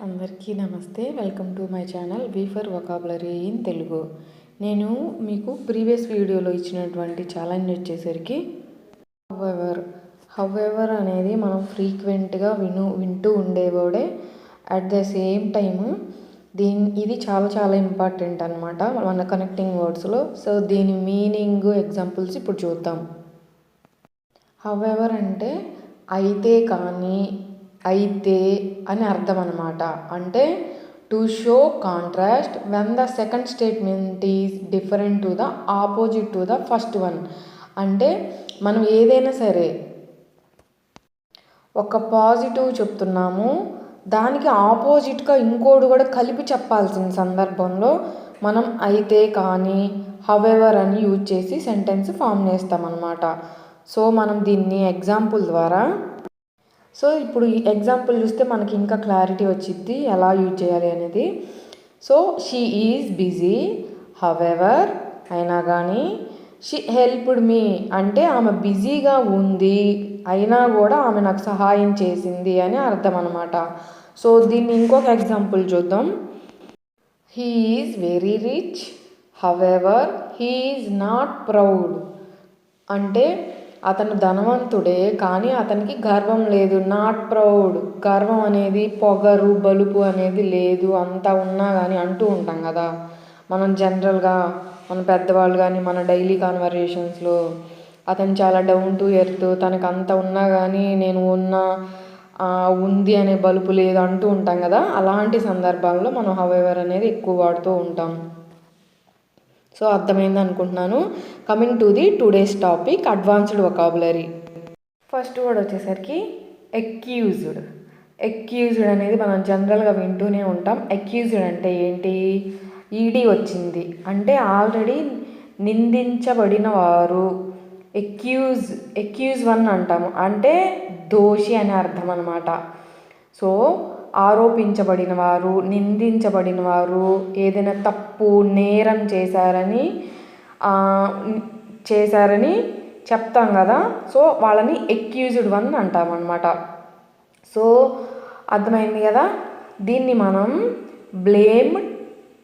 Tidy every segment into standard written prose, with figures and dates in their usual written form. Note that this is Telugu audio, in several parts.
అందరికీ నమస్తే. Welcome to my channel V for vocabulary in Telugu. నేను మీకు ప్రీవియస్ వీడియోలో ఇచ్చినటువంటి ఛాలెంజ్ వచ్చేసరికి హౌఎవర్ అనేది మనం ఫ్రీక్వెంట్గా వింటూ ఉండేవాడే. అట్ ద సేమ్ టైమ్ ఇది చాలా ఇంపార్టెంట్ అనమాట మన కనెక్టింగ్ వర్డ్స్లో. సో దీని మీనింగ్ ఎగ్జాంపుల్స్ ఇప్పుడు చూద్దాం. హౌఎవర్ అంటే అయితే కానీ, అయితే అని అర్థం అనమాట. అంటే to show contrast when the second statement is different to the opposite to the first one. అంటే మనం ఏదైనా సరే ఒక పాజిటివ్ చెప్తున్నాము, దానికి ఆపోజిట్గా ఇంకోటి కూడా కలిపి చెప్పాల్సిన సందర్భంలో మనం అయితే కానీ, హౌఎవర్ అని యూజ్ చేసి సెంటెన్స్ ఫామ్ చేస్తామన్నమాట. సో మనం దీన్ని ఎగ్జాంపుల్ ద్వారా ఇప్పుడు ఈ ఎగ్జాంపుల్ చూస్తే మనకి ఇంకా క్లారిటీ వచ్చింది ఎలా యూజ్ చేయాలి అనేది. So she is busy however, అయినా కానీ షీ హెల్ప్డ్ మీ అంటే ఆమె బిజీగా ఉంది, అయినా కూడా ఆమె నాకు సహాయం చేసింది అని అర్థం అనమాట. సో దీన్ని ఇంకొక ఎగ్జాంపుల్ చూద్దాం. He is very rich however he is not proud. అంటే అతను ధనవంతుడే కానీ అతనికి గర్వం లేదు. నాట్ ప్రౌడ్, గర్వం అనేది పొగరు బలుపు అనేది లేదు. అంతా ఉన్నా కానీ అంటూ ఉంటాం కదా మనం జనరల్గా, మన పెద్దవాళ్ళు కానీ మన డైలీ కాన్వర్జేషన్స్లో అతను చాలా డౌన్ టు ఎర్త్, తనకు అంత ఉన్నా కానీ నేను ఉంది అనే బలుపు లేదు అంటూ ఉంటాం కదా. అలాంటి సందర్భాల్లో మనం హౌఎవర్ అనేది ఎక్కువ వాడుతూ ఉంటాం. సో అర్థమైంది అనుకుంటున్నాను. Coming to the today's topic advanced vocabulary. First word వచ్చేసరికి ఎక్యూజ్డ్. ఎక్యూజ్డ్ అనేది మనం జనరల్గా వింటూనే ఉంటాం. ఎక్యూజ్డ్ అంటే ఏంటి? ఈడీ వచ్చింది అంటే ఆల్రెడీ నిందించబడిన వారు. ఎక్యూజ్ వన్ అంటాము అంటే దోషి అనే అర్థం అనమాట. సో ఆరోపించబడిన వారు, నిందించబడిన వారు, ఏదైనా తప్పు నేరం చేశారని చెప్తాం కదా. సో వాళ్ళని ఎక్యూజ్డ్ వన్ అంటామన్నమాట. సో అర్థమైంది కదా. దీన్ని మనం బ్లేమ్డ్,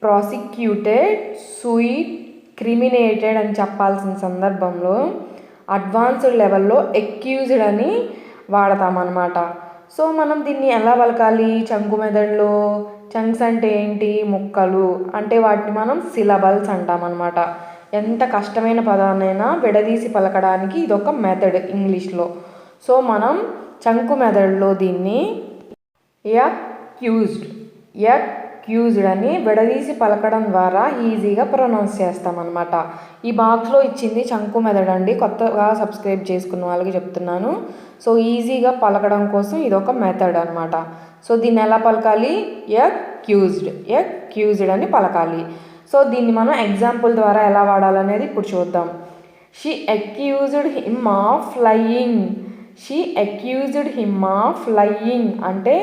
ప్రాసిక్యూటెడ్, సూయిడ్, క్రిమినేటెడ్ అని చెప్పాల్సిన సందర్భంలో అడ్వాన్స్డ్ లెవెల్లో ఎక్యూజ్డ్ అని వాడతామన్నమాట. సో మనం దీన్ని ఎలా పలకాలి? చంకు మెదడులో చంక్స్ అంటే ఏంటి? ముక్కలు. అంటే వాటిని మనం సిలబల్స్ అంటామన్నమాట. ఎంత కష్టమైన పదాన్నైనా విడదీసి పలకడానికి ఇదొక మెథడ్ ఇంగ్లీష్లో. సో మనం చంకు మెదడులో దీన్ని ఎక్యూజ్డ్ అని విడదీసి పలకడం ద్వారా ఈజీగా ప్రొనౌన్స్ చేస్తామన్నమాట. ఈ బాక్స్లో ఇచ్చింది చంకు మెదడు అండి. కొత్తగా సబ్స్క్రైబ్ చేసుకున్న వాళ్ళకి చెప్తున్నాను. సో ఈజీగా పలకడం కోసం ఇదొక మెథడ్ అనమాట. సో దీన్ని ఎలా పలకాలి? ఎక్యూజ్డ్ అని పలకాలి. సో దీన్ని మనం ఎగ్జాంపుల్ ద్వారా ఎలా వాడాలనేది ఇప్పుడు చూద్దాం. She accused him of lying అంటే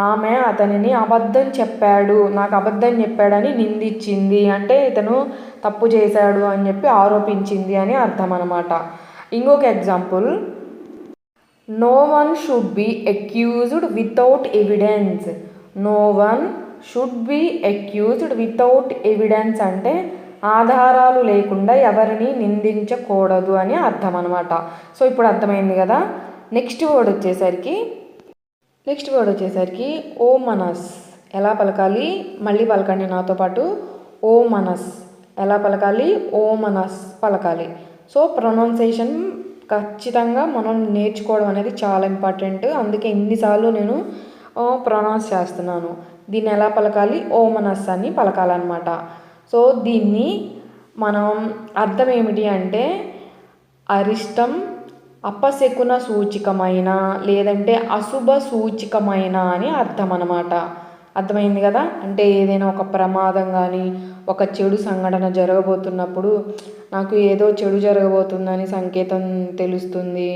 ఆమె అతనిని అబద్ధం చెప్పాడు, నాకు అబద్ధం చెప్పాడని నిందించింది. అంటే ఇతను తప్పు చేశాడు అని చెప్పి ఆరోపించింది అని అర్థం అనమాట. ఇంకొక example, no one should be accused without evidence. No one should be accused without evidence అంటే ఆధారాలు లేకుండా ఎవరిని నిందించకూడదు అని అర్థం అనమాట. సో ఇప్పుడు అర్థమైంది కదా. నెక్స్ట్ వర్డ్ వచ్చేసరికి ఓమనస్. ఎలా పలకాలి? మళ్ళీ పలకండి నాతో పాటు. ఓమనస్ ఎలా పలకాలి? ఓమనస్ పలకాలి. సో ప్రొనౌన్సియేషన్ ఖచ్చితంగా మనం నేర్చుకోవడం అనేది చాలా ఇంపార్టెంట్. అందుకే ఇన్నిసార్లు నేను ప్రొనౌన్స్ చేస్తున్నాను. దీన్ని ఎలా పలకాలి? ఓమనస్ అని పలకాలన్నమాట. సో దీన్ని మనం అర్థం ఏమిటి అంటే అరిష్టం, అపశకున సూచికమైన లేదంటే అశుభ సూచికమైన అని అర్థం అన్నమాట. అర్థమైంది కదా. అంటే ఏదైనా ఒక ప్రమాదం కానీ ఒక చెడు సంఘటన జరగబోతున్నప్పుడు నాకు ఏదో చెడు జరగబోతుందని సంకేతం తెలుస్తుంది,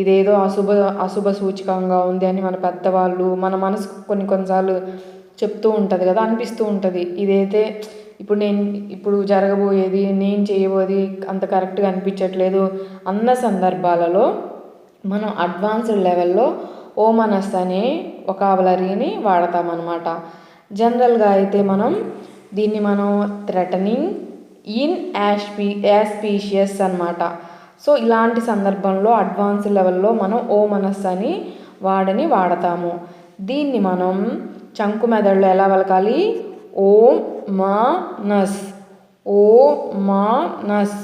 ఇదేదో అశుభ సూచికంగా ఉంది అని మన పెద్దవాళ్ళు మన మనసు కొన్నిసార్లు చెప్తూ ఉంటుంది కదా, అనిపిస్తూ ఉంటుంది ఇదైతే ఇప్పుడు జరగబోయేది, నేను చేయబోయేది అంత కరెక్ట్గా అనిపించట్లేదు అన్న సందర్భాలలో మనం అడ్వాన్స్డ్ లెవెల్లో ఓమనస్ అనే వొకాబులరీని వాడతామన్నమాట. జనరల్గా అయితే దీన్ని మనం థ్రెటనింగ్, ఇన్ యాస్పీషియస్ అన్నమాట. సో ఇలాంటి సందర్భంలో అడ్వాన్స్ లెవెల్లో మనం ఓమనస్ అని వాడతాము. దీన్ని మనం చంకు మెదడులో ఎలా పలకాలి? ఓమనస్, ఓమనస్,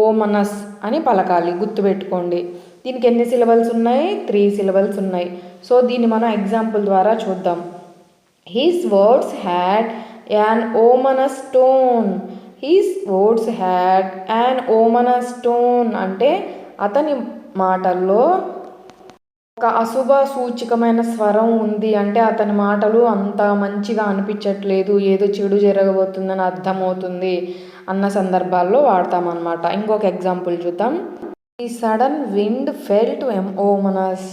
ఓమనస్ అని పలకాలి, గుర్తుపెట్టుకోండి. దీనికి ఎన్ని సిలబల్స్ ఉన్నాయి? 3 సిలబల్స్ ఉన్నాయి. సో దీన్ని మనం ఎగ్జాంపుల్ ద్వారా చూద్దాం. His words had an ominous tone. His words had an ominous tone అంటే అతని మాటల్లో ఒక అశుభ సూచకమైన స్వరం ఉంది, అంటే అతని మాటలు అంత మంచిగా అనిపించట్లేదు, ఏదో చెడు జరగబోతుందని అర్థమవుతుంది అన్న సందర్భాల్లో వాడతామన్నమాట. ఇంకొక ఎగ్జాంపుల్ చూద్దాం. The sudden wind felt ominous.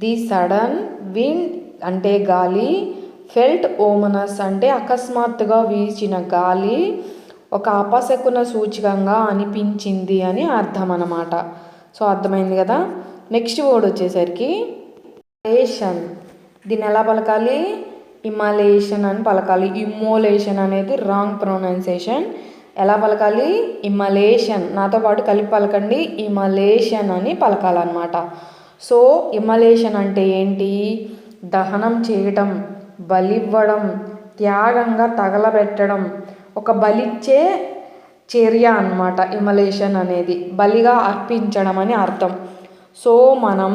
The sudden wind అంటే గాలి, ఫెల్ట్ ఓమనస్ అంటే అకస్మాత్తుగా వీచిన గాలి ఒక అపశకున సూచకంగా అనిపించింది అని అర్థం అన్నమాట. సో అర్థమైంది కదా. నెక్స్ట్ వర్డ్ వచ్చేసరికి ఇమలేషన్. దీన్ని ఎలా పలకాలి? ఇమలేషన్ అని పలకాలి. ఇమ్మోలేషన్ అనేది రాంగ్ ప్రొనౌన్సియేషన్. ఎలా పలకాలి? ఇమలేషన్. నాతో పాటు కలిపి పలకండి, ఇమలేషన్ అని పలకాలన్నమాట. సో ఇమలేషన్ అంటే ఏంటి? దహనం చేయటం, బలివ్వడం, త్యాగంగా తగలబెట్టడం, ఒక బలిచ్చే చర్య అన్నమాట. ఇమలేషన్ అనేది బలిగా అర్పించడం అని అర్థం. సో మనం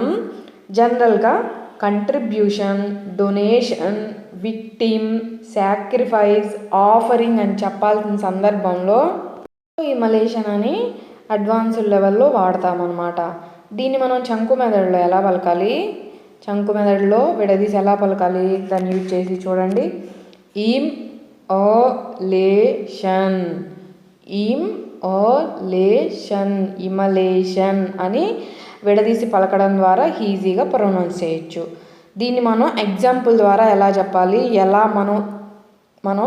జనరల్గా contribution, donation, victim, sacrifice, offering అని చెప్పాల్సిన సందర్భంలో ఇమలేషన్ అని అడ్వాన్స్డ్ లెవెల్లో వాడతామన్నమాట. దీన్ని మనం చంకు మెదడులో ఎలా పలకాలి? చంకు మెదడులో విడదీసి ఎలా పలకాలి దాన్ని యూజ్ చేసి చూడండి. ఇమలేషన్, ఇమలేషన్, ఇమలేషన్ అని విడదీసి పలకడం ద్వారా ఈజీగా ప్రొనౌన్స్ చేయొచ్చు. దీన్ని మనం ఎగ్జాంపుల్ ద్వారా ఎలా చెప్పాలి, ఎలా మనం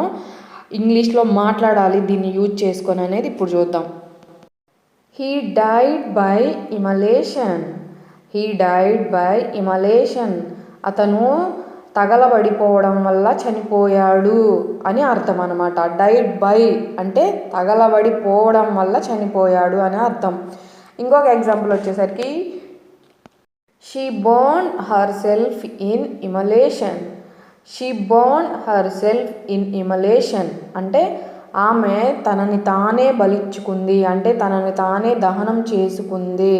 ఇంగ్లీష్లో మాట్లాడాలి దీన్ని యూజ్ చేసుకొని అనేది ఇప్పుడు చూద్దాం. He died by immolation. He died by immolation. అతను తగలబడిపోవడం వల్ల చనిపోయాడు అని అర్థం అన్నమాట. డైడ్ బై అంటే తగలబడిపోవడం వల్ల చనిపోయాడు అని అర్థం. ఇంకొక ఎగ్జాంపుల్ వచ్చేసరికి she burn herself in immolation. She burn herself in immolation అంటే ఆమె తనని తానే బలిచ్చుకుంది, అంటే తనని తానే దహనం చేసుకుంది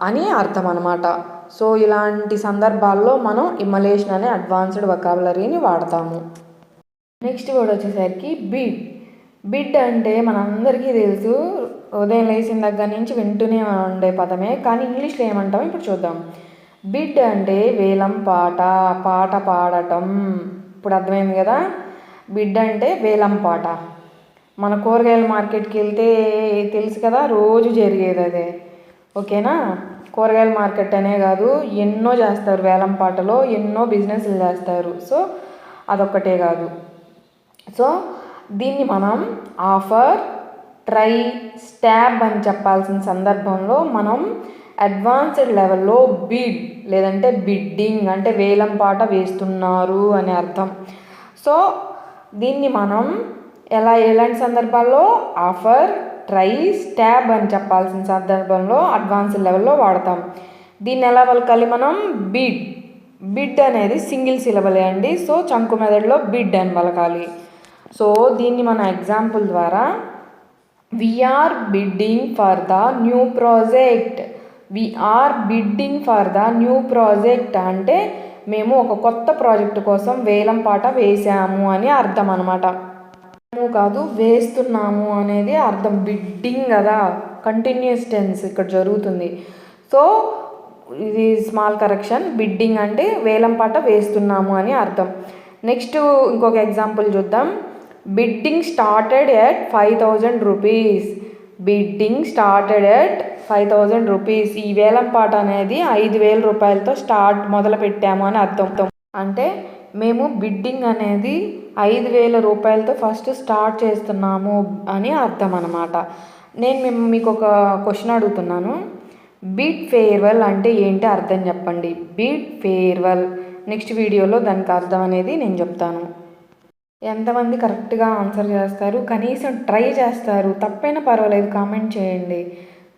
అని అర్థం అన్నమాట. సో ఇలాంటి సందర్భాల్లో మనం ఇమలేషన్ అనే అడ్వాన్స్డ్ వొకాబులరీని వాడతాము. నెక్స్ట్ వర్డ్ వచ్చేసరికి బిడ్. బిడ్ అంటే మనందరికీ తెలుసు, ఉదయం లేచిన దగ్గర నుంచి వింటూనే ఉండే పదమే, కానీ ఇంగ్లీష్లో ఏమంటాం ఇప్పుడు చూద్దాం. బిడ్ అంటే వేలం పాట, పాట పాడటం. ఇప్పుడు అర్థమైంది కదా. బిడ్ అంటే వేలం పాట. మన కూరగాయల మార్కెట్కి వెళ్తే తెలుసు కదా, రోజు జరిగేది అదే. ఓకేనా. కూరగాయల మార్కెట్ అనే కాదు, ఎన్నో చేస్తారు వేలం పాటలో, ఎన్నో బిజినెస్లు చేస్తారు. సో అదొక్కటే కాదు. సో దీన్ని మనం ఆఫర్, ట్రై, స్టాబ్ అని చెప్పాల్సిన సందర్భంలో మనం అడ్వాన్స్డ్ లెవెల్లో బిడ్ లేదంటే బిడ్డింగ్ అంటే వేలం పాట వేస్తున్నారు అని అర్థం. సో దీన్ని మనం ఎలాంటి సందర్భాల్లో ఆఫర్, ట్రై, స్టాబ్ అని చెప్పాల్సిన సందర్భంలో అడ్వాన్స్డ్ లెవెల్లో వాడతాం. దీన్ని ఎలా పలకాలి మనం? బిడ్. బిడ్ అనేది సింగిల్ సిలబలే అండి. సో చంకు మెదడులో బిడ్ అని పలకాలి. సో దీన్ని మన ఎగ్జాంపుల్ ద్వారా we're bidding for the new project. We're bidding for the new project అంటే మేము ఒక కొత్త ప్రాజెక్టు కోసం వేలం పాట వేసాము అని అర్థం అనమాట. కాదు, వేస్తున్నాము అనేది అర్థం. బిడ్డింగ్ కదా, కంటిన్యూస్ టెన్స్ ఇక్కడ జరుగుతుంది. సో ఇది స్మాల్ కరెక్షన్. బిడ్డింగ్ అంటే వేలం పాట వేస్తున్నాము అని అర్థం. నెక్స్ట్ ఇంకొక ఎగ్జాంపుల్ చూద్దాం. Bidding started at 5,000 rupees. Bidding started at 5,000 rupees. ఈ వేలం పాట అనేది 5,000 రూపాయలతో మొదలు పెట్టాము అని అర్థం. అంటే మేము బిడ్డింగ్ అనేది 5,000 రూపాయలతో ఫస్ట్ స్టార్ట్ చేస్తున్నాము అని అర్థం అన్నమాట. నేను మీకు ఒక క్వశ్చన్ అడుగుతున్నాను. బిడ్ ఫేర్వెల్ అంటే ఏంటి అర్థం చెప్పండి. బిడ్ ఫేర్వెల్ నెక్స్ట్ వీడియోలో దానికి అర్థం అనేది నేను చెప్తాను. ఎంతమంది కరెక్ట్గా ఆన్సర్ చేస్తారు, కనీసం ట్రై చేస్తారు, తప్పైనా పర్వాలేదు కామెంట్ చేయండి.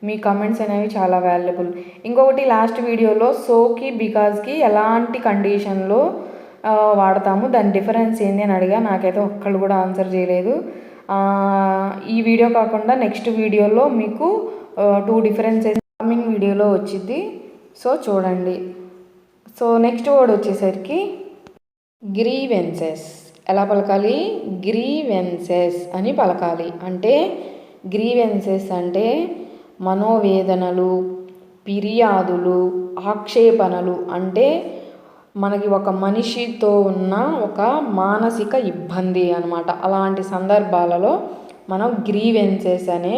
మీ కామెంట్స్ అనేవి చాలా వాల్యుబుల్. ఇంకొకటి లాస్ట్ వీడియోలో సోకి బికాజ్కి ఎలాంటి కండిషన్లో వాడతాము, దాని డిఫరెన్స్ ఏంటి అని అడిగా. నాకైతే ఒక్కళ్ళు కూడా ఆన్సర్ చేయలేదు. ఈ వీడియో కాకుండా నెక్స్ట్ వీడియోలో మీకు 2 డిఫరెన్సెస్ కమింగ్ వీడియోలో వచ్చింది. సో చూడండి. సో నెక్స్ట్ వర్డ్ వచ్చేసరికి గ్రీవెన్సెస్. ఎలా పలకాలి? గ్రీవెన్సెస్ అని పలకాలి. అంటే గ్రీవెన్సెస్ అంటే మనోవేదనలు, ఫిర్యాదులు, ఆక్షేపణలు. అంటే మనకి ఒక మనిషితో ఉన్న ఒక మానసిక ఇబ్బంది అనమాట. అలాంటి సందర్భాలలో మనం గ్రీవెన్సెస్ అనే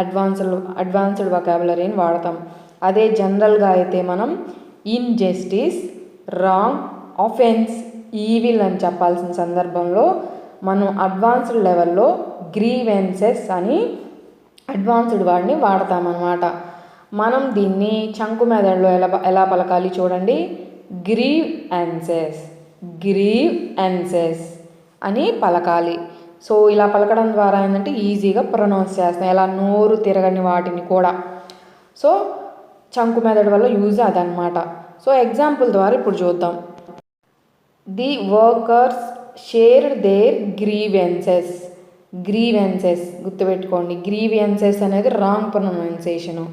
అడ్వాన్స్డ్ వొకాబులరీని వాడతాం. అదే జనరల్గా అయితే మనం ఇన్జస్టిస్, రాంగ్, ఆఫెన్స్, ఈవిల్ అని చెప్పాల్సిన సందర్భంలో మనం అడ్వాన్స్డ్ లెవెల్లో గ్రీవెన్సెస్ అని అడ్వాన్స్డ్ వాడిని వాడతామన్నమాట. మనం దీన్ని చంకు మెదడులో ఎలా పలకాలి చూడండి. గ్రీవెన్సెస్, గ్రీవెన్సెస్ అని పలకాలి. సో ఇలా పలకడం ద్వారా ఏంటంటే ఈజీగా ప్రొనౌన్స్ చేస్తాం, ఎలా నోరు తిరగని వాటిని కూడా. సో చంకు మెదడు వల్ల యూజ్ అదనమాట. సో ఎగ్జాంపుల్ ద్వారా ఇప్పుడు చూద్దాం. The workers shared their grievances. Grievances గుర్తుపెట్టుకోండి. గ్రీవెన్సెస్ అనేది రాంగ్ ప్రొనౌన్సియేషను.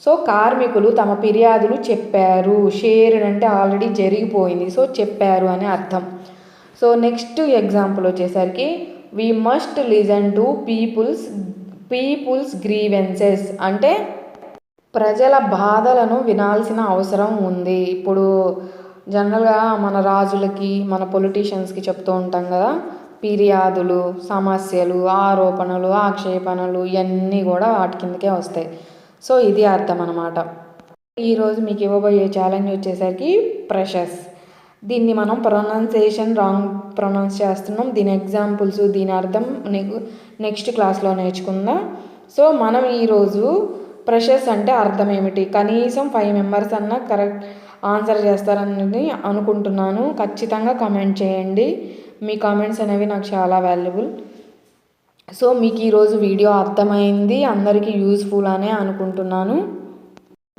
సో కార్మికులు తమ ఫిర్యాదులు చెప్పారు. షేర్డ్ అంటే ఆల్రెడీ జరిగిపోయింది, సో చెప్పారు అని అర్థం. సో నెక్స్ట్ ఎగ్జాంపుల్ వచ్చేసరికి we must listen to people's grievances. అంటే ప్రజల బాధలను వినాల్సిన అవసరం ఉంది. ఇప్పుడు జనరల్గా మన రాజులకి, మన పొలిటీషియన్స్కి చెప్తూ ఉంటాం కదా, ఫిర్యాదులు, సమస్యలు, ఆరోపణలు, ఆక్షేపణలు ఇవన్నీ కూడా వాటి కిందకే వస్తాయి. సో ఇది అర్థం అన్నమాట. ఈరోజు మీకు ఇవ్వబోయే ఛాలెంజ్ వచ్చేసరికి ప్రెషస్. దీన్ని మనం ప్రొనౌన్సియేషన్ రాంగ్ ప్రొనౌన్స్ చేస్తున్నాం. దీని ఎగ్జాంపుల్స్, దీని అర్థం నెక్స్ట్ క్లాస్లో నేర్చుకుందాం. సో మనం ఈరోజు ప్రెషస్ అంటే అర్థం ఏమిటి, కనీసం 5 మెంబర్స్ అన్నా కరెక్ట్ ఆన్సర్ చేస్తారని అనుకుంటున్నాను. ఖచ్చితంగా కామెంట్ చేయండి. మీ కామెంట్స్ అనేవి నాకు చాలా వాల్యుబుల్. సో మీకు ఈరోజు వీడియో అర్థమైంది, అందరికీ యూస్ఫుల్ అనే అనుకుంటున్నాను.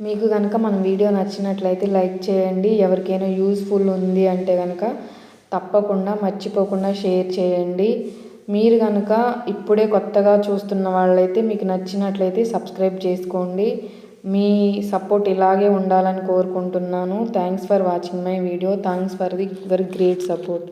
మీకు కనుక మన వీడియో నచ్చినట్లయితే లైక్ చేయండి. ఎవరికైనా యూస్ఫుల్ ఉంది అంటే కనుక తప్పకుండా మర్చిపోకుండా షేర్ చేయండి. మీరు కనుక ఇప్పుడే కొత్తగా చూస్తున్న వాళ్ళైతే మీకు నచ్చినట్లయితే సబ్స్క్రైబ్ చేసుకోండి. మీ సపోర్ట్ ఇలాగే ఉండాలని కోరుకుంటున్నాను. Thanks for watching my video. Thanks for the very great support.